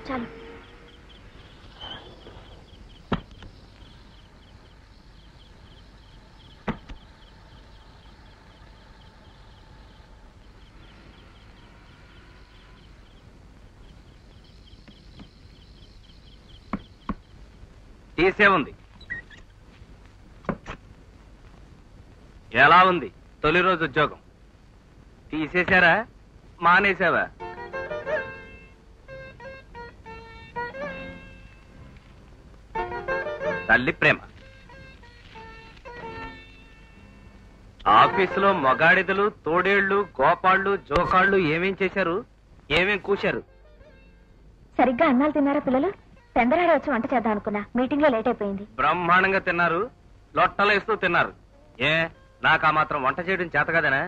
చాలు. తీసే ఉంది. ఎలా ఉంది తొలి రోజు ఉద్యోగం? తీసేశారా మానేశావా? తల్లి ప్రేమ. ఆఫీసులో మగాడిదలు, తోడేళ్లు, గోపాళ్ళు, జోకాళ్ళు ఏమేం చేశారు, ఏమేం కూశారు? సరిగ్గా అన్నాలు తిన్నారా పిల్లలు? తొందరగా వచ్చి వంట చేద్దాం అనుకున్నా, మీటింగ్ లో లేట్ అయిపోయింది. బ్రహ్మాండంగా తిన్నారు, లొట్టలేస్తూ తిన్నారు. ఏ నాకు ఆ మాత్రం వంట చేయడం చేత కదనా?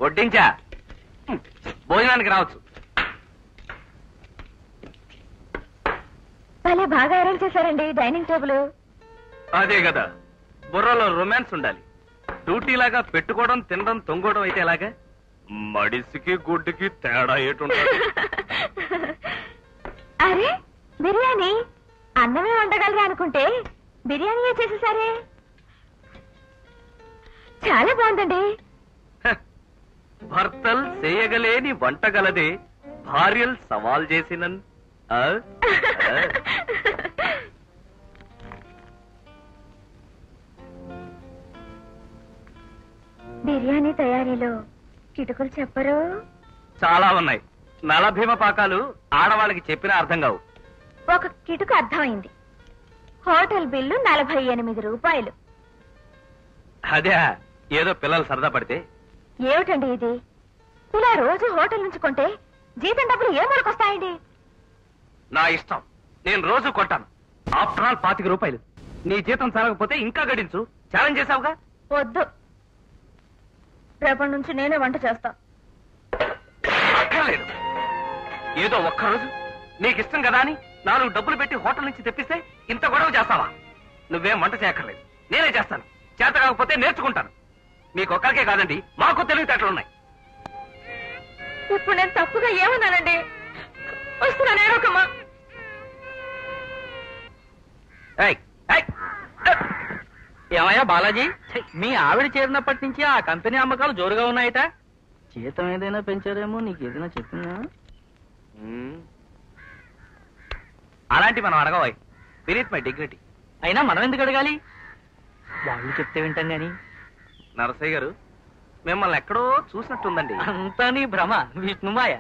వడ్డించా, భోజనానికి రావచ్చు. భలే బాగా అరేంజ్ చేశారండి డైనింగ్ టేబుల్. అదే కదా, బుర్రలో రొమాన్స్ ఉండాలి. డ్యూటీలాగా పెట్టుకోవడం, తినడం, తొంగడం అయితే ఎలాగా? మడిసికి గుడ్డుకి తేడా ఏటుంటుంది? అరే బిర్యానీ, అన్నమే వండగలరా అనుకుంటే బిర్యానీ చేసేసారే. చాలా బాగుందండి. భర్తలు చేయగలేని వంటగలదే భార్యలు సవాల్ చేసిన. బిర్యానీ తయారీలో కిటుకులు చెప్పరు? చాలా ఉన్నాయి. నలభీమ పాకాలు ఆడవాళ్ళకి చెప్పినా అర్థం కావు. ఒక కిటుకు అర్థమైంది. హోటల్ బిల్లు 48 రూపాయలు. అదే ఏదో పిల్లలు సరదా పడితే. ఏమిటండి ఇది? ఇలా రోజు హోటల్ నుంచి కొంటే జీతం డబ్బులు ఏ వస్తాయండి? నా ఇష్టం, నేను రోజు కొంటాను. ఆఫ్టర్ ఆల్ 25 రూపాయలు. నీ జీతం చాలకపోతే ఇంకా గడించు. ఛాలెంజ్ చేసావుగా. వద్దు, రేపటి నుంచి నేనే వంట చేస్తా. అక్కర్లేదు. ఏదో ఒక్కరోజు నీకు ఇష్టం కదా అని 4 డబ్బులు పెట్టి హోటల్ నుంచి తెప్పిస్తే ఇంత గొడవ చేస్తావా? నువ్వేం వంట చేయక్కర్లేదు, నేనే చేస్తాను. చేత కాకపోతే నేర్చుకుంటాను. మీకొక్కరికే కాదండి, మాకు తెలివితేటలున్నాయి. ఇప్పుడు నేను తప్పుగా ఏమన్నానండి? వస్తున్నా నేనొకమ్మా. ఏమయ్యా బాలాజీ, మీ ఆవిడ చేరినప్పటి నుంచి ఆ కంపెనీ అమ్మకాలు జోరుగా ఉన్నాయట. జీతం ఏదైనా పెంచారేమో, నీకు ఏదైనా చెప్పిందా? అలాంటి మనం అడగవాయి. బీనీత్ మై డిగ్నిటీ. అయినా మనం ఎందుకు అడగాలి? వాళ్ళు చెప్తే వింటాం గాని. నరసయ్య గారు, మిమ్మల్ని ఎక్కడో చూసినట్టుందండి. అంతా నీ భ్రమ, విష్ణుమాయ.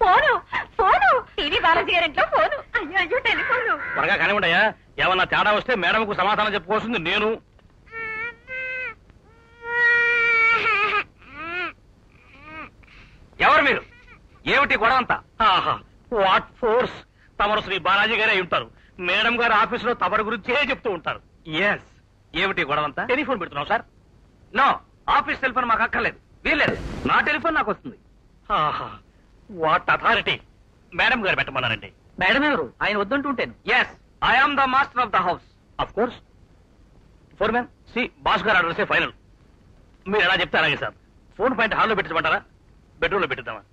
ఫోను ఫోను, టీవీ బాలాజీ గారింట్లో ఫోను. అయ్యో అయ్యో టెలిఫోను. త్వరగా కానివ్వండియా, ఏమన్నా తేడా వస్తే మేడంకు సమాధానం చెప్పుకోవాల్సింది నేను. ఎవరు మీరు? ఏమిటి గొడవంతా? What force! తమరు శ్రీ బాలాజీ గారే ఉంటారు. మేడం గారు ఆఫీసులో తమరి గురించే చెప్తూ ఉంటారు. ఎస్. ఏమిటి గొడవంతా? టెలిఫోన్ పెడుతున్నాం సార్. నో, ఆఫీస్ టెలిఫోన్ మాకు అక్కర్లేదు, వీల్లేదు. నా టెలిఫోన్ నాకు వస్తుంది. What authority! మేడం గారు పెట్టమన్నారండి. మేడం ఎవరు? ఆయన వద్దంటుంటాను. Yes, I am the master of the house. Of course. Foreman, సి బాస్ గారు అడ్రసే ఫైనల్. మీరు ఎలా చెప్తే అలాగే సార్. ఫోన్ పాయింట్ హాల్లో పెట్టమంటారా, బెడ్రూమ్ లో పెట్టిద్దామా?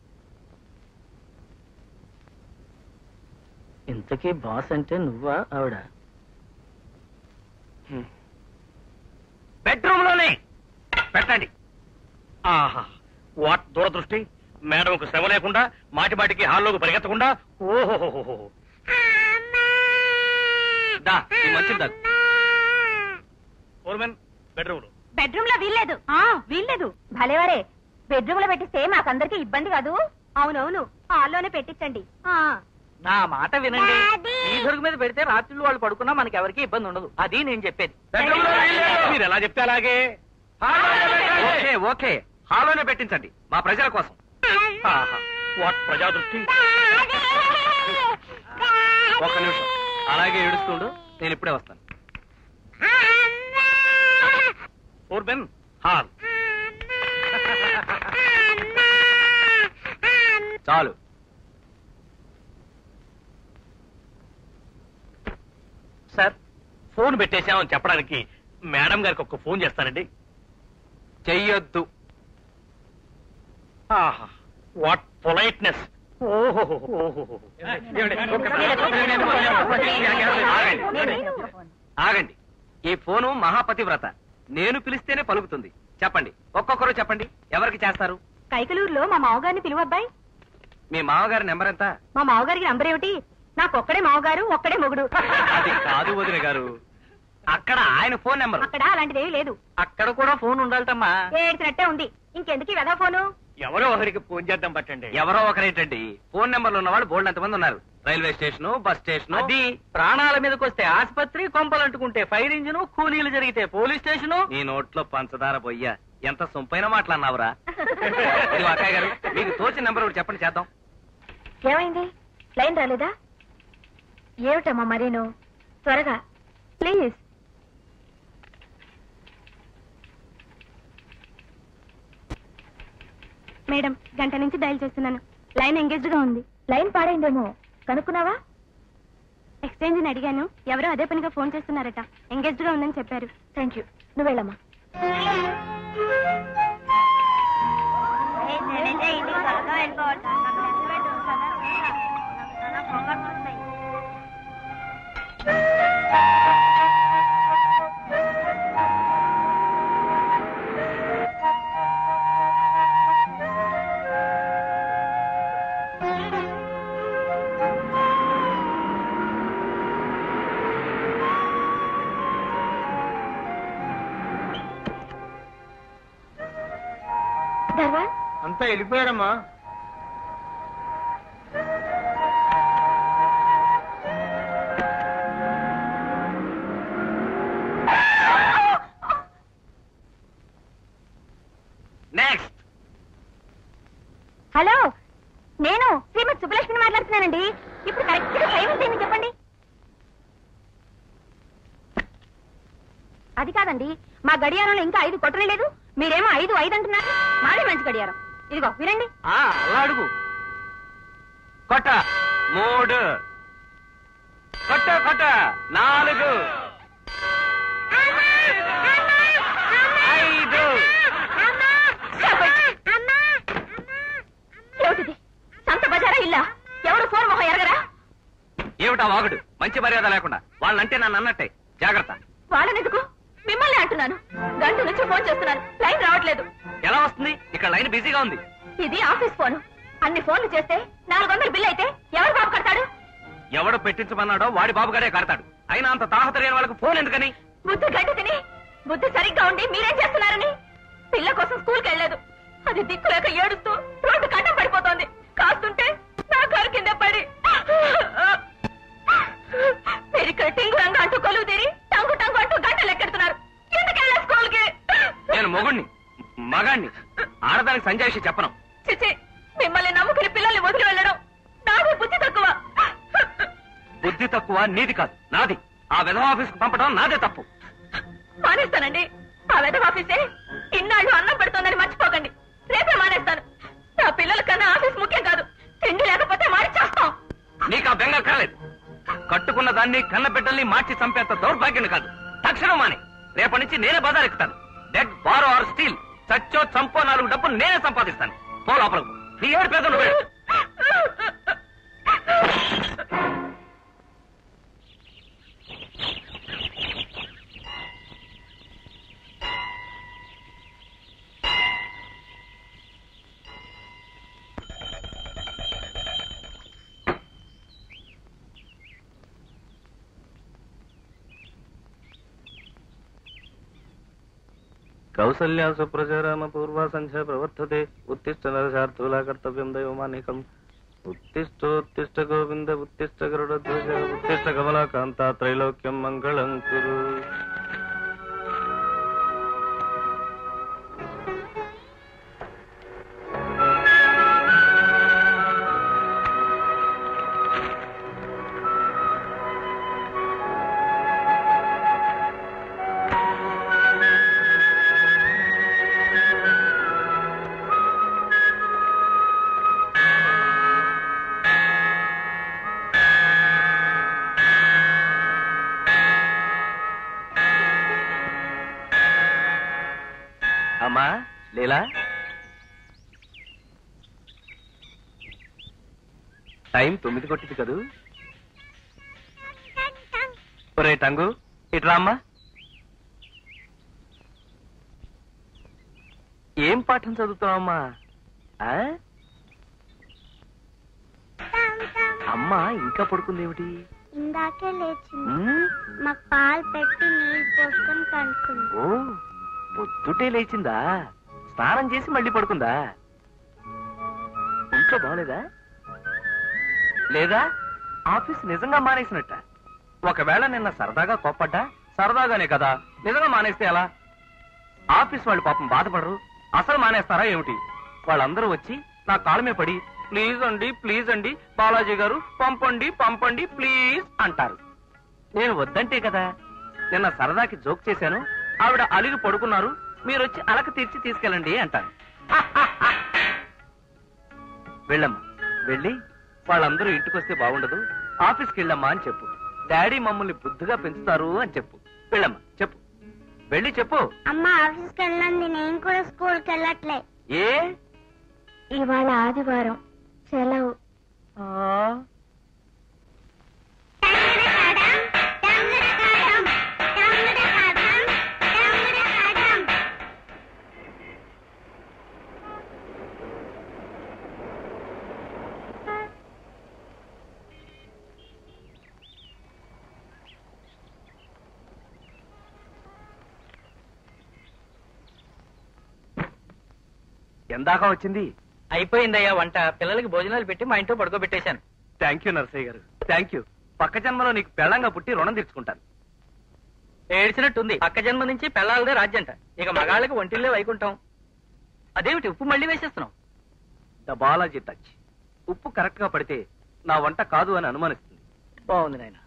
ఇంతకీ బాస్ అంటే నువ్వా ఆవిడ? బెడ్రూమ్ లోనే పెట్టండి. ఆహా, వాట్ దూరదృష్టి! మేడంకు శ్రమ లేకుండా మాటి మాటికి హాల్లోకి పరిగెత్తకుండా. ఓహోహోహో, మంచిది. ఫోర్మెన్, బెడ్రూమ్ లో. బెడ్రూమ్ లో వీల్లేదు. వీల్లేదు. భలేవరే, బెడ్రూమ్ లో పెట్టిస్తే మాకందరికి ఇబ్బంది కాదు. అవునవును, హాల్లోనే పెట్టించండి. నా మాట వినండి. ఈ దొరుకు మీద పెడితే రాత్రులు వాళ్ళు పడుకున్నా మనకి ఎవరికి ఇబ్బంది ఉండదు. అది నేను చెప్పేది. మీరు ఎలా చెప్తే అలాగే. ఓకే ఓకే, హాల్లోనే పెట్టించండి, మా ప్రజల కోసం. వాట్ ప్రజాదృష్టి! ఒక్క నిమిషం అలాగే ఏడుస్తుండు, నేను ఇప్పుడే వస్తాను. Foremen, hall. చాలు, ఫోన్ పెట్టేశామని చెప్పడానికి మేడం గారికి ఒక ఫోన్ చేస్తానండి. చెయ్యొద్దు. What politeness. ఆగండి. ఈ ఫోను మహాపతివ్రత. నేను పిలిస్తేనే పలుకుతుంది. చెప్పండి, ఒక్కొక్కరు చెప్పండి, ఎవరికి చేస్తారు? కైకలూరులో మా మామగారిని పిలువబ్బాయి. మీ మామగారి నెంబర్ ఎంత? మా మామగారికి నంబర్ ఏమిటి? నాకొక్కడే మామగారు, ఒక్కడే మొగుడు. అది కాదు వదిన గారు, అక్కడ ఆయన ఫోన్ నెంబర్. అక్కడ అలాంటిదేమీ లేదు. అక్కడ కూడా ఫోన్ ఉండాలటమ్మా. ఏడ్చినట్టే ఉంది. ఇంకెందుకు ఈ వెధవ ఫోను? ఎవరో ఒకరికి ఫోన్ చేద్దాం పట్టండి. ఎవరో ఒకరేంటండి, ఫోన్ నెంబర్లు ఉన్న వాళ్ళు బోల్డ్ ఎంతమంది ఉన్నారు. Railway station, bus station. అది ప్రాణాల మీదకి వస్తే ఆసుపత్రి, కొంపలంటుకుంటే ఫైర్ ఇంజిన్, కూలీలు జరిగితే పోలీస్ స్టేషన్. నీ నోట్లో పంచదార పొయ్యా, ఎంత సొంపైన మాట్లాడినావురా. ఇదిగో అక్కయ్య గారు, మీకు తోచిన నెంబర్ ఒకటి చెప్పండి, చేద్దాం. ఏమైంది? లైన్ రాలేదా? ఏమిటమ్మా మరీను? త్వరగా ప్లీజ్. మేడం, గంట నుంచి డయల్ చేస్తున్నాను. లైన్ ఎంగేజ్డ్ గా ఉంది. లైన్ పాడైందేమో కనుక్కున్నావా? ఎక్స్చేంజ్ ని అడిగాను. ఎవరో అదే పనిగా ఫోన్ చేస్తున్నారట. ఎంగేజ్డ్ గా ఉందని చెప్పారు. Thank you. నువ్వు వెళ్ళమ్మా. అంతా వెళ్ళిపోయారమ్మా. నెక్స్ట్. హలో, నేను శ్రీమతి సుబ్బలక్ష్మిని మాట్లాడుతున్నానండి. ఇప్పుడు కరెక్ట్ గా టైం ఏంటి చెప్పండి. అది కాదండి, మా గడియారంలో ఇంకా 5 కొట్టనే లేదు. మీరేమో 5 అంటున్నారు. మాది మంచి గడియారం. ఇదిగో వినండి. అలా అడుగు. కొట్ట 3, కొట్ట 4, 5. ఏమిటిది? సంత బజారా ఇల్లా? ఎవరు ఫోన్ మొహం ఎరగరా? ఏమిటా వాగుడు? మంచి మర్యాద లేకుండా. వాళ్ళంటే నన్ను అన్నట్టే. జాగ్రత్త. వాళ్ళనెందుకు? మిమ్మల్ని అంటున్నాను. గంట నుంచి ఫోన్ చేస్తున్నాను, లైన్ రావట్లేదు. ఎలా వస్తుంది? ఇక్కడ లైన్ బిజీగా ఉంది. ఇది ఆఫీస్ ఫోన్. అన్ని ఫోన్లు చేస్తే 400 బిల్ అయితే ఎవరు బాబు కడతాడు? ఎవడు పెట్టించమన్నాడో వాడి బాబుగారే కడతాడు. అయినా అంత తాహత లేని వాళ్ళకి ఫోన్ ఎందుకని? బుద్ధి గడ్డి తిని బుద్ధి సరిగ్గా ఉండి మీరేం చేస్తున్నారని. పిల్ల కోసం స్కూల్కి వెళ్ళలేదు. అది దిక్కులేక ఏడుస్తూ రోడ్డు కట్టం పడిపోతోంది. కాస్తుంటే నా కారు కింద పడి మీరు ఇక్కడ టింగు రంగు అంటూ కొలువు తీరి టంగు టంగు అంటూ గంటలు ఎక్కెడుతున్నారు. ఎందుకెళ్ళా స్కూల్కి? నేను మొగుణ్ణి, మగాణ్ణి. ఆడదానికి సంజాయిషి చెప్పను. చిచి, మిమ్మల్ని నమ్ముకుని పిల్లల్ని వదిలి వెళ్ళడం నాది బుద్ధి తక్కువ. బుద్ధి తక్కువ నీది కాదు, నాది. ఆ విధవ ఆఫీస్కి పంపడం నాదే తప్పు. మానేస్తానండి. ఆ వెధవ ఆఫీసే ఇన్నాళ్ళు అన్నం పెడుతోందని మర్చిపోకండి. రేపే మానేస్తాను. నా పిల్లల కన్నా ఆఫీస్ ముఖ్యం కాదు. తిండి లేకపోతే మారి చేస్తాం. నీకు ఆ బెంగ కాలేదు. కట్టుకున్న దాన్ని కన్న బిడ్డల్ని మార్చి చంపేంత దౌర్భాగ్యం కాదు. తక్షణం మానే. రేపటి నుంచి నేనే బజార్ ఎక్కుతాను. డెడ్, బారో ఆర్ స్టీల్, చచ్చో చంపో 4 డబ్బులు నేనే సంపాదిస్తాను. పో లోపలకు. నీ ఏడు పేదలు వేడు. కౌసల్యా సుప్రజారామ పూర్వా సంధ్యా ప్రవర్తతే. ఉత్తిష్ట నరశార్థులా కర్తవ్యం దైవమానికం. ఉత్తిష్టోత్తిష్ట గోవింద ఉత్తిష్ట గరుడధ్వజ ఉత్తిష్ట కమలాకాంత త్రైలోక్యం మంగళం కురు. లీలా, టైం 9 కొట్టింది కదూ. ఒరే టంగు, ఇట్రా అమ్మా. ఏం పాఠం చదువుతావమ్మా? అమ్మా ఇంకా పడుకుందేమిటి? ఇందాకే లేచింది. మాకు పాలు పెట్టి నీళ్ళు పోసుకొని పడుకుంది. ఓ, పొద్దుటే లేచిందా? స్నానం చేసి మళ్ళీ పడుకుందా? ఇంట్లో బాగలేదా? లేదా ఆఫీస్ నిజంగా మానేసినట్ట? ఒకవేళ నిన్న సరదాగా కోప్పడ్డా, సరదాగానే కదా, నిజంగా మానేస్తే ఎలా? ఆఫీస్ వాళ్ళు పాపం బాధపడరు, అసలు మానేస్తారా ఏమిటి? వాళ్ళందరూ వచ్చి నా కాళ్ళ మీద పడి ప్లీజ్ అండి బాలాజీ గారు పంపండి పంపండి ప్లీజ్ అంటారు. నేను వద్దంటే కదా. నిన్న సరదాకి జోక్ చేశాను, ఆవిడ అలిగి పడుకున్నారు, మీరొచ్చి అలక తీర్చి తీసుకెళ్ళండి అంటారు. వెళ్ళమ్మా, వెళ్ళి వాళ్ళందరూ ఇంటికొస్తే బాగుండదు, ఆఫీస్కి వెళ్ళమ్మా అని చెప్పు. డాడీ మమ్మల్ని బుద్ధిగా పెంచుతారు అని చెప్పు. వెళ్ళమ్మా, చెప్పు, వెళ్ళి చెప్పు. అమ్మ ఆఫీస్కి వెళ్ళండి, నేను కూడా స్కూల్కి వెళ్ళట్లే. ఏ? ఇవాళ ఆదివారం సెలవు. ఎందాక వచ్చింది? అయిపోయిందయ్యా వంట. పిల్లలకి భోజనాలు పెట్టి మా ఇంట్లో పడుకోబెట్టేశాను. థ్యాంక్ యూ నరసయ్య గారు, థ్యాంక్ యూ. పక్క జన్మలో నీకు పెళ్ళంగా పుట్టి రుణం తీర్చుకుంటాను. ఏడ్చినట్టుంది. పక్క జన్మ నుంచి పెళ్ళాలదే రాజ్యంట. ఇక మగాళ్ళకి ఒంటిల్లే వైకుంటాం. అదేమిటి ఉప్పు మళ్ళీ వేసేస్తున్నాం? The Balaji touch. ఉప్పు కరెక్ట్ గా పడితే నా వంట కాదు అని అనుమానిస్తుంది. బాగుంది నాయన.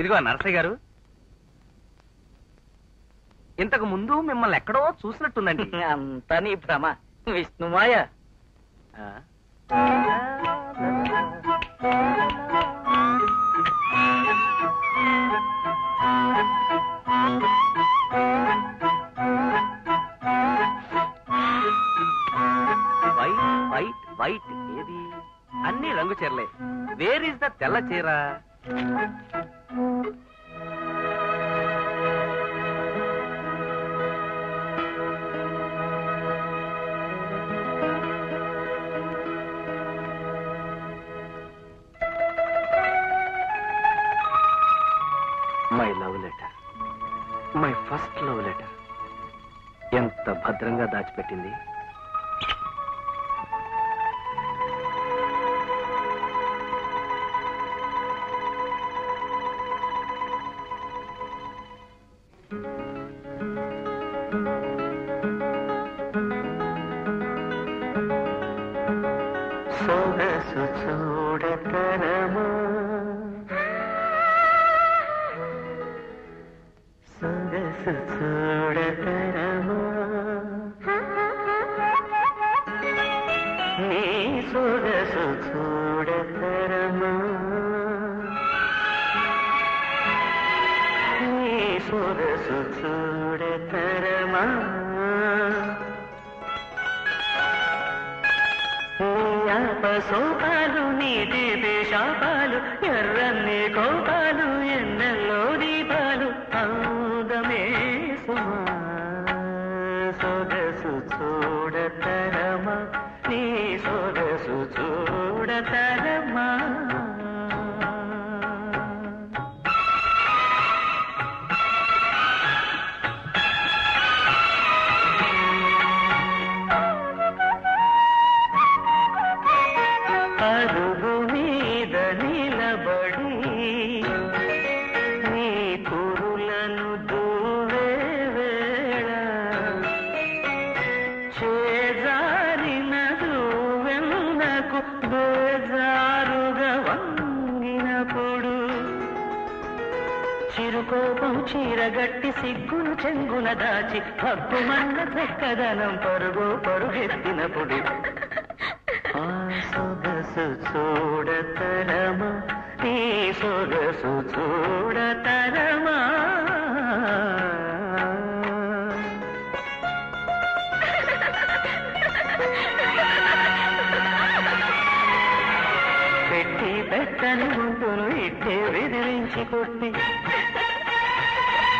ఇదిగో నరసయ్య గారు, ఇంతకు ముందు మిమ్మల్ని ఎక్కడో చూసినట్టుందండి. అంతా నీ భ్రమ, విష్ణుమాయ. వైట్ వైట్ వైట్ ఏది? అన్ని రంగు చీరలే. వేర్ ఇస్ ద తెల్ల చీర? My love letter, my first love letter. ఎంత భద్రంగా దాచిపెట్టింది. సొగసు చూడతరమా, సొగసు చూడతరమా, నీ సొగసు చూడతరమా, నీ సొగసు చూడతరమా, సోపాలు నీటి పేశాపాలు, ఎర్రన్ని కోపాలు, ఎన్నెల్లో దీపాలు, అందమే సుమా, సొగసు చూడతరమా, నీ సొగసు చూడతరమా. అరుగు మీద నిలబడి నీ కురులను దూవే వేళ, చేజారిన దూవెన్నకు బేజారుగా వంగినప్పుడు, చిరుకోపం చీరగట్టి సిగ్గును చెంగున దాచి హక్కుమన్న చక్కదనం పరుగు పరుగెత్తినప్పుడు, ఆ సొగసు చూడతరమా, ఈ సొగసు చూడతరమా. పెట్టి పెట్టని గుంటును ఇట్టే బెదిరించి కొట్టి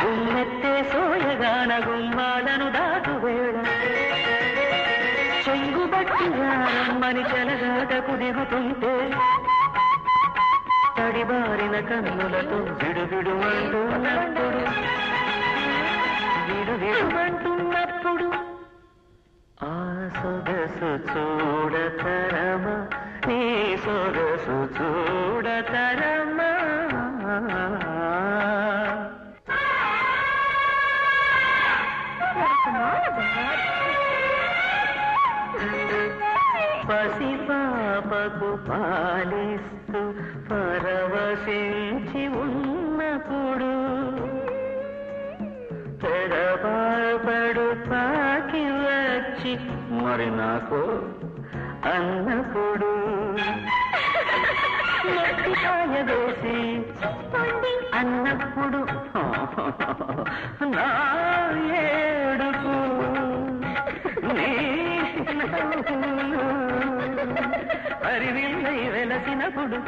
గుమ్మెత్తే సోయగాన గుమ్మాలను దాటు వేళ చెంగుబట్టి రమ్మని చెలగాటకు దిగుతుంటే తడిబారిన కన్నులతో విడువిడుమంటున్నప్పుడు ఆ సొగసు చూడతరమా నీ సొగసు చూడతరమా పసిపాపకు పాలిస్తూ పరవశించి ఉన్నప్పుడు తెరపాపడు తాకి వచ్చి మరి నాకు అన్నప్పుడు కాయ వేసి అన్నప్పుడు నా ఏడుపు పరివిల్లై వెలసినప్పుడు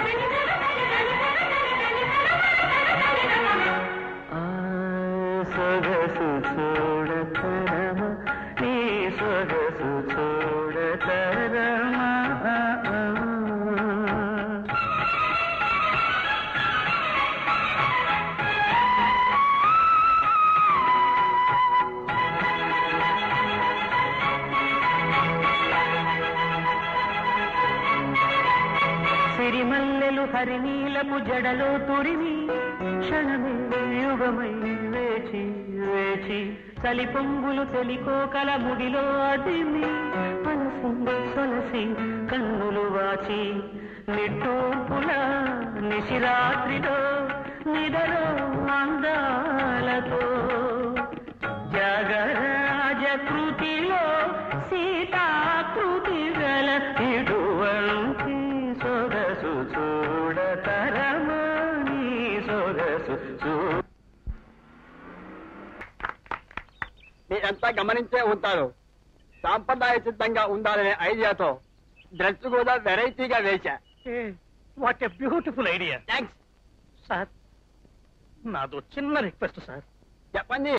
సొగసు చూడతరమా నీ సొగసు చూడతరమా సిరిమల్లెలు హరినీలపు జడలో తురిమి క్షణమే యుగమై వేచి వేచి చలి పొంగులు తెలికోకల ముడిలో అదిమి మనసి సొలసి కన్నులు వాచి నిట్టూర్పుల నిశిరాత్రిలో నిదలో అందాలతో జగరాజ కృతిలో సీతాకృతి గల ఇటువంటి సొగసు చూడతరమా నీ సొగసు మీరంతా గమనించే ఉంటారు. సాంప్రదాయ సిద్ధంగా ఉండాలనే ఐడియాతో డ్రెస్ కూడా వెరైటీగా వేశా. What a beautiful idea. Thanks sir నాదో చిన్న రిక్వెస్ట్ సార్. చెప్పండి.